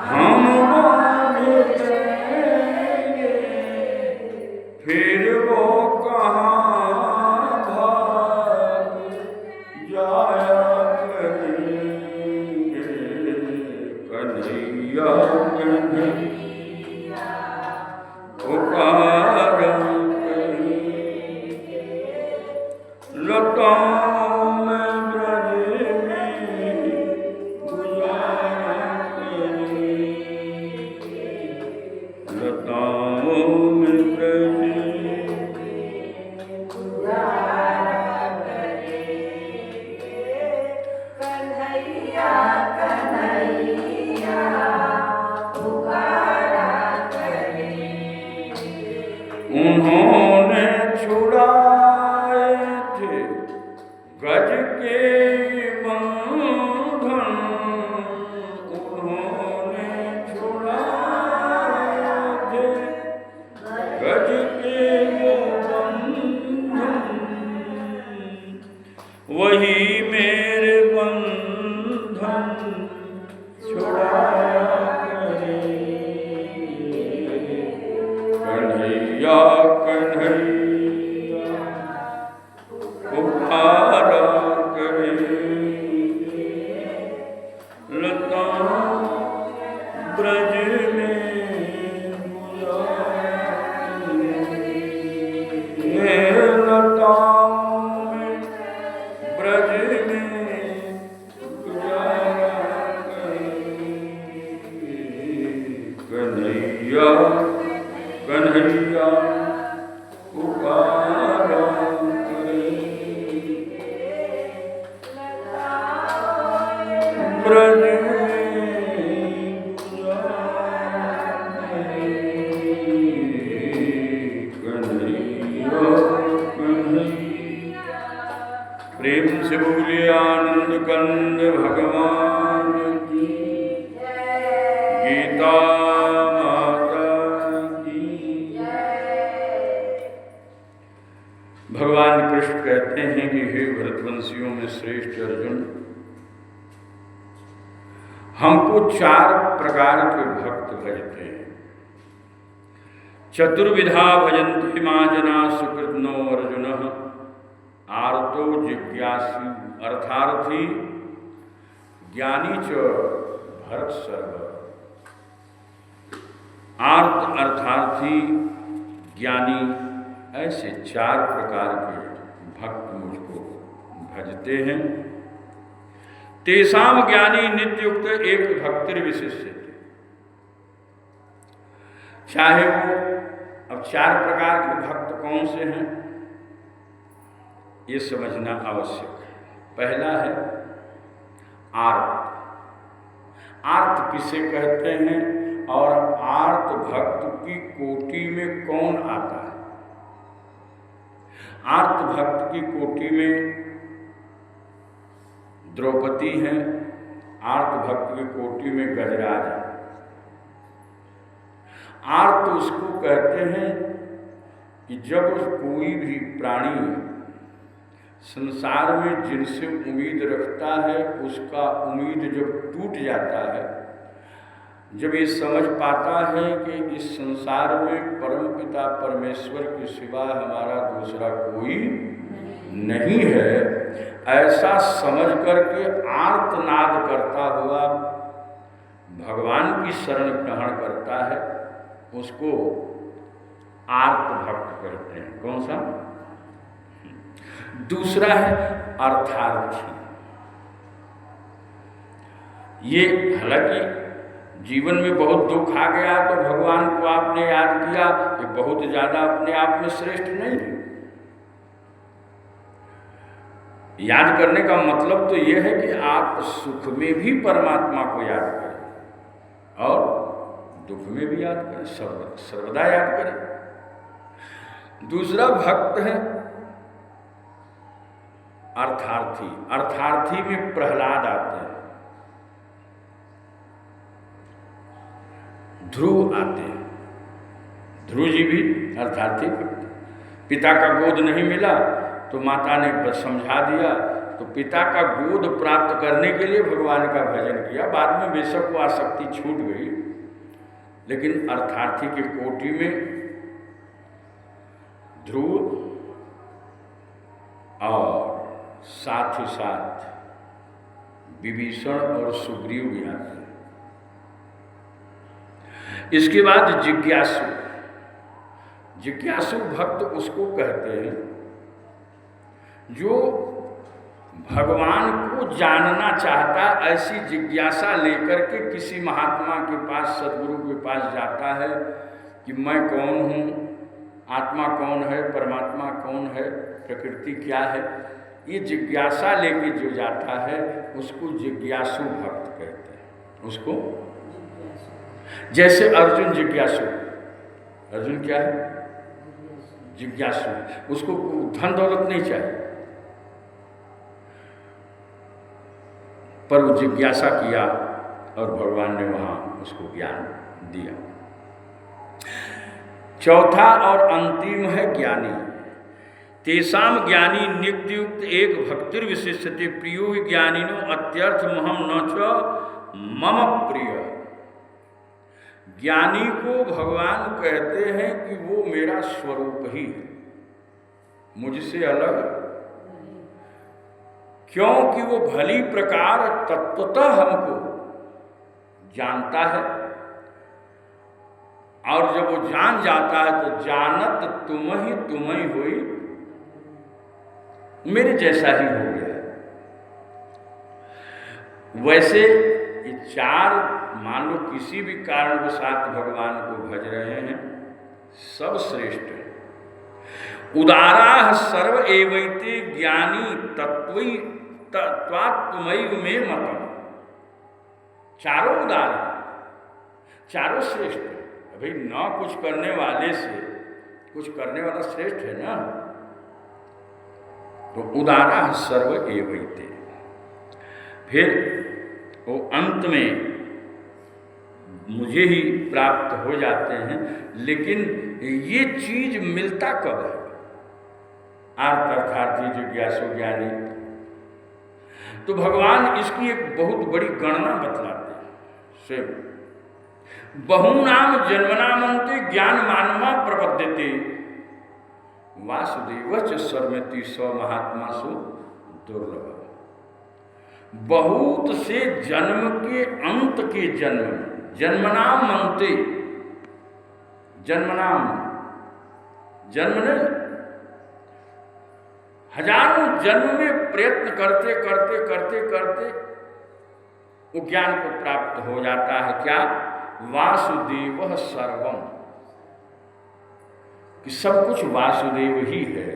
हम बांध देंगे फिर वो कहाँ भाग जाया करेंगे। कन्हैया कन्हैया पुकारा करेंगे। लताओं में ब्रज में गुजारा करेंगे। लताओं में ब्रज कन्हैया कन्हैया पुकारा करेंगे। उन्होंने छुड़ाए थे गज के बंधन। उन्होंने छुड़ाए थे गज के बंधन। वही मेरे बंधन छुड़ाया करेंगे। कन्हैया कन्हैया पुकारा करेंगे। लताओं ब्रज में गुजारा करेंगे। लताओं में ब्रज में गुजारा करेंगे। कन्हैया कन्हैया पुकारा करेंगे। ब्रज में गुजारा करेंगे। कन्हैया कन्हैया। प्रेम से बोले आनंद कंद भगवान की। गीता भगवान कृष्ण कहते हैं कि हे भरतवंशियों में श्रेष्ठ अर्जुन, हमको 4 प्रकार के भक्त भजते हैं। चतुर्विधा भजन्ते मां जना सुकृतनो अर्जुन। आर्तो जिज्ञासु अर्थार्थी ज्ञानी च भरत सर्व। आर्त अर्थार्थी ज्ञानी ऐसे 4 प्रकार के भक्त मुझको भजते हैं। तेषाम ज्ञानी नित्युक्त एक भक्तिर विशिष्य। चाहे वो अब 4 प्रकार के भक्त कौन से हैं ये समझना आवश्यक है। पहला है आर्त। आर्त किसे कहते हैं और आर्त भक्त की कोटि में कौन आता है? आर्त भक्त की कोटि में द्रौपदी हैं। आर्त भक्त की कोटि में गजराज है। आर्त उसको कहते हैं कि जब कोई भी प्राणी संसार में जिनसे उम्मीद रखता है उसका उम्मीद जब टूट जाता है, जब ये समझ पाता है कि इस संसार में परमपिता परमेश्वर के सिवा हमारा दूसरा कोई नहीं है, ऐसा समझ करके आर्तनाद करता हुआ भगवान की शरण ग्रहण करता है, उसको आर्त भक्त कहते हैं। कौन सा? दूसरा है अर्थार्थी। ये हालांकि जीवन में बहुत दुख आ गया तो भगवान को आपने याद किया, ये बहुत ज़्यादा अपने आप में श्रेष्ठ नहीं है। याद करने का मतलब तो ये है कि आप सुख में भी परमात्मा को याद करें और दुख में भी याद करें, सर्वदा याद करें। दूसरा भक्त है अर्थार्थी। अर्थार्थी में प्रहलाद आते हैं, ध्रुव आते हैं। ध्रुव जी भी अर्थार्थी भक्त। पिता का गोद नहीं मिला तो माता ने बस समझा दिया तो पिता का गोद प्राप्त करने के लिए भगवान का भजन किया। बाद में बेशक वो आसक्ति छूट गई, लेकिन अर्थार्थी के कोटि में ध्रुव और साथ ही साथ विभीषण और सुग्रीव भी आते हैं। इसके बाद जिज्ञासु। जिज्ञासु भक्त उसको कहते हैं जो भगवान को जानना चाहता, ऐसी जिज्ञासा लेकर के किसी महात्मा के पास, सदगुरु के पास जाता है कि मैं कौन हूँ, आत्मा कौन है, परमात्मा कौन है, प्रकृति क्या है। ये जिज्ञासा लेके जो जाता है उसको जिज्ञासु भक्त कहते हैं। उसको जैसे अर्जुन जिज्ञासु, अर्जुन क्या है? जिज्ञासु। उसको धन दौलत नहीं चाहिए, पर वो जिज्ञासा किया और भगवान ने वहाँ उसको ज्ञान दिया। चौथा और अंतिम है ज्ञानी। तेषाम ज्ञानी नित्युक्त एक भक्तिर्विशिष्यते प्रियो हि ज्ञानिनो अत्यर्थ महम न च मम प्रिय। ज्ञानी को भगवान कहते हैं कि वो मेरा स्वरूप ही है, मुझसे अलग, क्योंकि वो भली प्रकार तत्वतः हमको जानता है, और जब वो जान जाता है तो जानत तुम ही हुई, मेरे जैसा ही हो गया है। वैसे ये चार, मान लो किसी भी कारण के साथ भगवान को भज रहे हैं, सब श्रेष्ठ है। उदारा सर्व एवैते ज्ञानी तत्वात्मैव में मतम। चारों उदार हैं, चारों श्रेष्ठ हैं। भाई न कुछ करने वाले से कुछ करने वाला श्रेष्ठ है ना। तो उदारा सर्व एवैते। फिर वो अंत में मुझे ही प्राप्त हो जाते हैं, लेकिन ये चीज मिलता कब है? अर्थार्थी जिज्ञासु ज्ञानी। तो भगवान इसकी एक बहुत बड़ी गणना बतलाते हैं। से बहूनाम जन्मनामन्ते ज्ञान मानमा प्रपद्यते वासुदेवच सर्वमिति स महात्मासु दुर्लभ। बहुत से जन्म के अंत के जन्म में, जन्मनाम मनते, जन्मनाम जन्म ने हजारों जन्म में प्रयत्न करते करते करते करते वो ज्ञान को प्राप्त हो जाता है। क्या? वासुदेव सर्वम, कि सब कुछ वासुदेव ही है।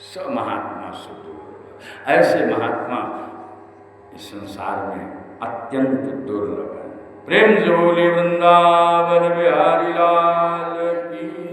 स महात्मा सुदुर्लभ। ऐसे महात्मा इस संसार में अत्यंत दुर्लभ है। प्रेम से बोले वृंदावन बिहारी लाल की।